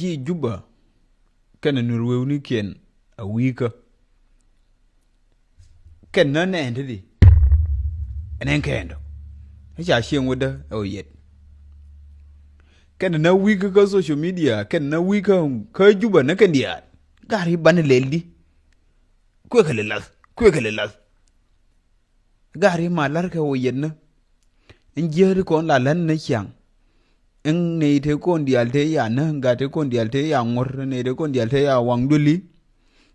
ji Juba kana Nuer ni ken a week ken na ne ndi enen kendo ja shen wuda o yet ken na week ka social media ken na week ka Juba na ken dia gari ban leldi kwekale las gari ma larka o yet na en jeri kon la lan na kyang en ne te kon dialte ya na ga te kon dialte ya ngor ne te kon dialte ya wangduli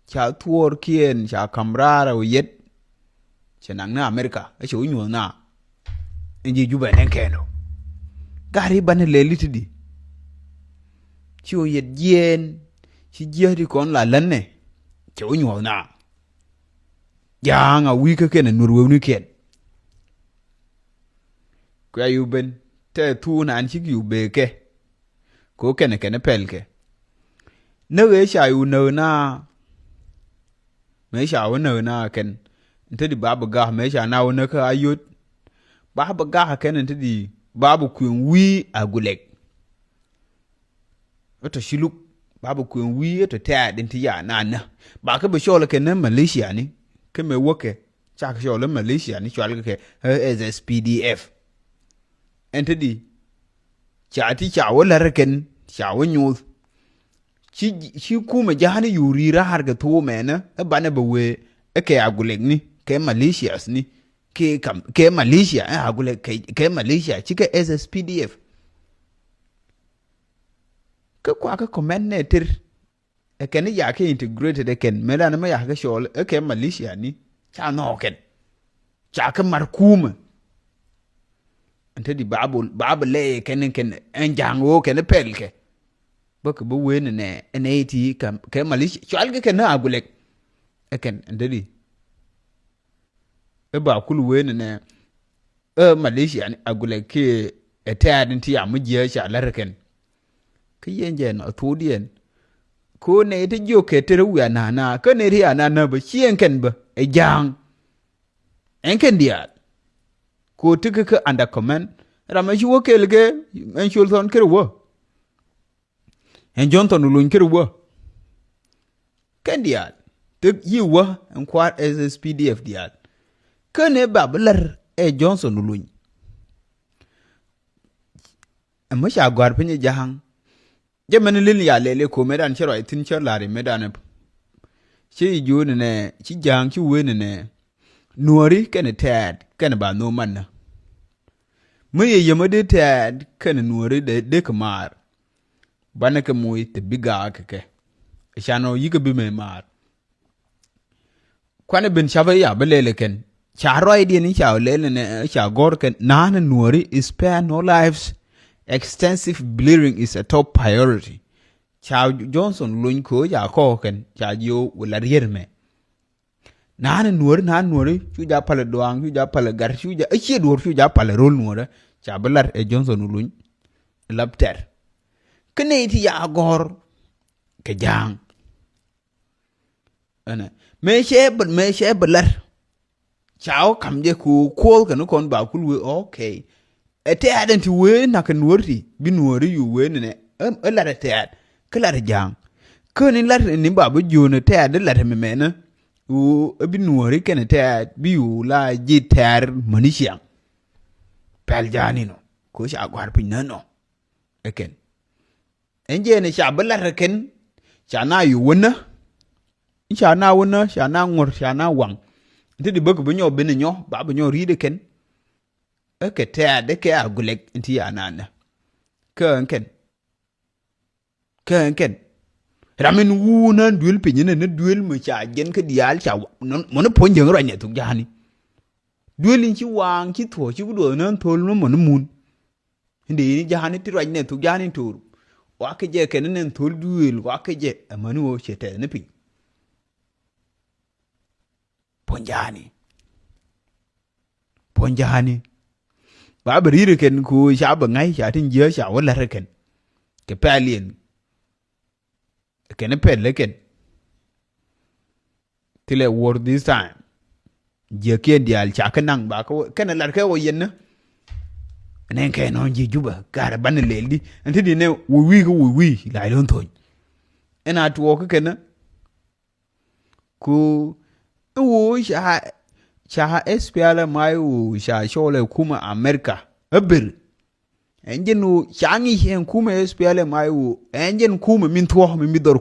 cha tuor kien cha kamrara o yet chenang na America e cho nyu na nji Juba nen keno gari ban le litidi chi o yet jen chi jeri kon la lan ne cho nyu na ya nga wi ka ken Nuer ni ken kwa yuben te tu na an chi yu be ke ko ken pelke ne we sha yu no na me sha wo no na ken nte di babu ga me sha na wo na ka ayut babu ga ken nte di babu kun wi agulek oto shiluk babu kun wi to ta din ti ya na na ba ka be shola ken Malaysia ni ke me woke cha ka shola Malaysia ni chwal ke SPDF ente di cha ti cha wo larken cha wo nyu chi kuma jahani yuri ra har ga to mena bana ba we ke agulek ni ke Malaysia ni ke Malaysia agulek ke Malaysia chi ke SPDF ke kwa ka comment ne tir ken ya ke integrated ken mela na ma ya ga shol ke Malaysia ni cha no ken cha ka markuma ante di babu le ken enjango ken pelke bak bu wen ne nati kam ke Malaysia chal ke na agulek ken ndedi e ba kul wen ne Malaysia ni agulek ke etadin ti amuje sha larken ke yenje no tudien ko ne te joke tere wi na ko ne ri na ba chien ken ba e jang enken dia ko tike ke anda comment rama shi wo kelge en shulton kerwo en jonton ulun kerwo kendial te yiwa en kwar SPDF dial kene babler e Johnson ulun amma sha gwar pinye jahang jemen lin ya lele ko medan chero itin cher lare medan chi june ne chi jang chi wene ne nuori kene tad kene ba no manna Mye yemade tad kene Nuer de kamar bana ke moy te biga ke shano yiga bi me mar kwane ben shava ya belele ken charo idea ni cha lele ne cha gor ken nana Nuer is spare no lives extensive bleeding is a top priority cha Johnson lun ko ya ko ken cha yo wala rierme nana Nuer chu ja pala doang chu ja pala gar chu ja eche dor chu ja pala rol Nuer cha belar e Johnson ulun labter kene ti ya gor ke jang ana me she belar chao kam je ku kol kan kon ba kul we okay ete aden ti we na kan wori bi Nuer yu we ne la te ad kala jang kene lar ni ba bu jone te ad la me mena u bi Nuer ken te ad bi u la ji ter manisha pel jani no ko sha gwar pin no eken enje ne sha belar ken sha na yu wona sha na ngor sha na wang ndi bug bu nyo bin nyo ba bu nyo ride ken ekete de ke agulek nti ya nana ken ramen wu na duel pin ne duel mu cha gen ke dial cha mo ne pon jeng ro nya tu jani duelin chi wang chi tho chi do nan thol no mon mun ndi ni jahani ti raj ne tu jani tur wa ke je ken ne thol duel wa ke je amanu o chete ne pi ponjani ba bari ken ku sha ba ngai sha tin je sha wala ken ke palien ken pel ken tile war this time je ke dial cha kanang ba ko ken lar ke o yen nen ke no ji Juba gar ban leldi anti di ne wi la lon ton ena tuwo ke kana ku wo sha SPLM mai wo sha shole kuma America abir enjen wo shangi hen kuma SPLM mai wo enjen kuma min tuwo min midor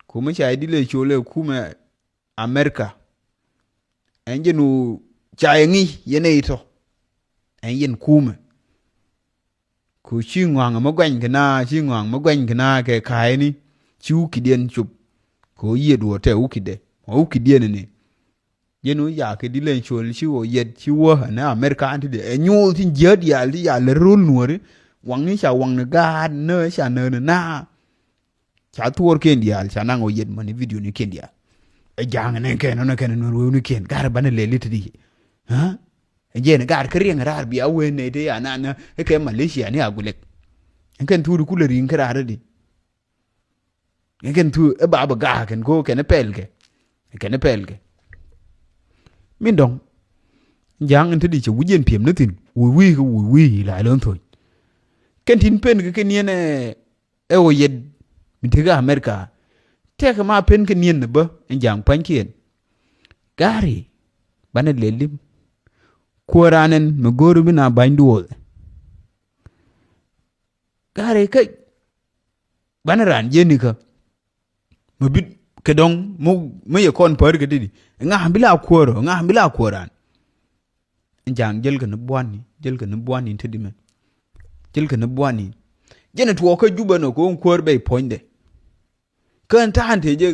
kuma sha dile shole kuma America enjen wo chayengi yene ito enjen kuma ku chi ngwang ma gwan kana ke kai ni chi ukidien chup ko yedo te ukide ukidien ni yenu ya ke dilen chol chi wo yed chi wo na America anti de enyul tin jed ya le rul nuore wang ni cha wang ga ne cha na cha tuor ken dial cha nango yed man video ni ken dia e jang ne ken no ken no ni ken gar ban le litdi ha je ne gar krieng rar bi awe ne de ya na e ke Malaysia ni agulek ken tu ku le rin kra di ken tu e ba ga ken ko ken pelke min dong jang ente di che wujen piem nutin wi la lon thôi ken tin pen ke ken yene e o yed min tiga America te ka ma pen ken yen ba en jang pankien gari bana lelim koranen me goru bina banduol gari kai bana ran jeni ka mo bit ke dong mo ye kon par ke di nga bila koran jang jel ke ne bwani te di men jel ke ne bwani jene to ko Juba no ko kor be ponde kan ta hante je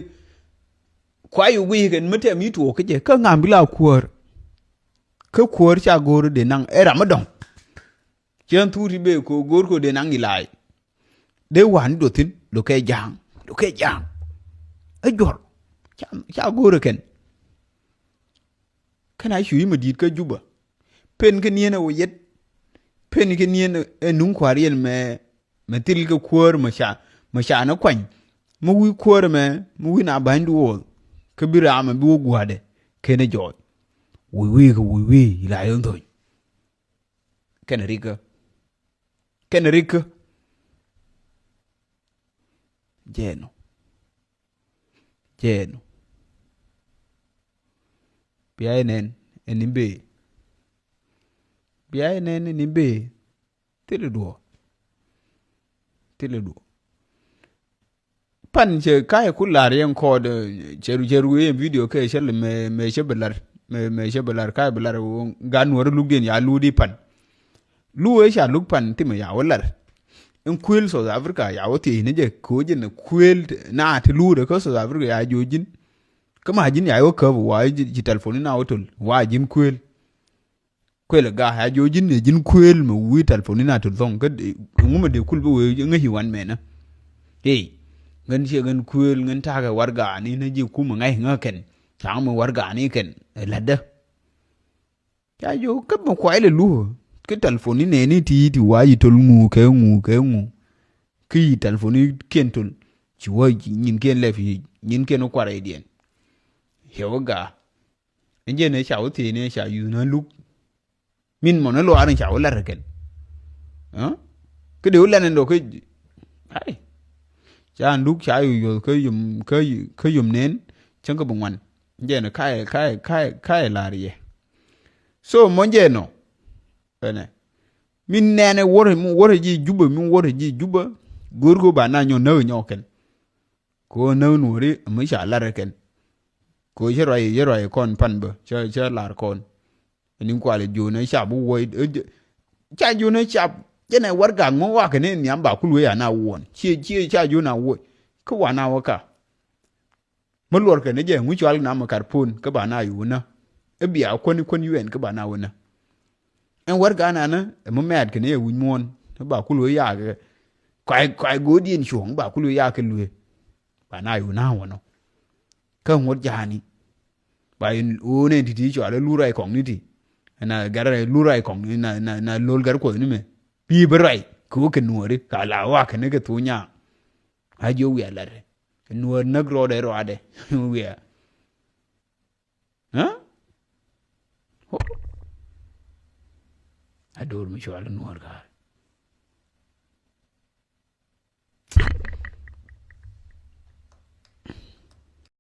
kwayu wi ken mete mi to ke je ka nga bila kor cha gor de nang era madong chen turi be ko gor ko de nang ilai de wan do tin do ke jang e jor cha gor ken kana shui ma dit ka Juba pen ke niene wo yet pen ke niene enun kwarien me til ke kor ma sha na kwan mu wi kor mu wi na bandu wo ke bira ma bi wo gwade kene joy wi la yon toy ken rika jeno biainen enimbe teledo pan che kai kular yen kod cheru yen video ke shel me shebelar kai belar ganwar lugden ya ludi pan luwe sha lug pan time ya walar in kwel South Africa ya wote ne je ko je na kwel na ti lude ko South Africa ya jojin kama jin ya yo ka wa ji telefoni na wotol wa jin kwel ga ya jojin ne jin kwel mu wi telefoni na tol thong ka nguma de kulbe we ngahi wan mena hey ngan che ngan kwel ngan ta ga warga ni na ji kuma ngai ngaken ta mu warga ni ken ladda ya yo ka mo kwaile lu ke telefoni ne ni ti wa yi tol ngu ke ki telefoni kentol ci wa nyin ken lefi nyin ken kware dien hewaga enje ne sha wote ne sha yu na luk min mo na lo aran sha wala reken ha ke de wala nen do ke ai sha nduk sha yu ke yum nen chen ko bungwan je ne kai lariye so mo je no ene min nene wore ji Juba gorgo ba na nyo ken ko na nuri mu sha laraken ko yero kon pan ba cha lar kon nin kwale jona sha bu wo cha jona sha jena warga ngo wa ken ni amba kulwe ya na won chi cha jona wo ko wa na waka mulwar ken je ngu chwal na makar pun ka ba na yuna e biya kon yuen ka ba na wona en warga na mu med ken ye wun mon ba kulwe ya ga kwai godin shong ba kulwe ya ken lwe ba na yuna wono ka ngot jani ba one ti cho ala lurai kong ni ti na gara lurai kong na lol gar ko ni me bi brai ko ke nuori ka la wa ke ne ke tunya ha jo wi ala re nuor na gro de ro ade wi ha ador mi cho ala nuor ga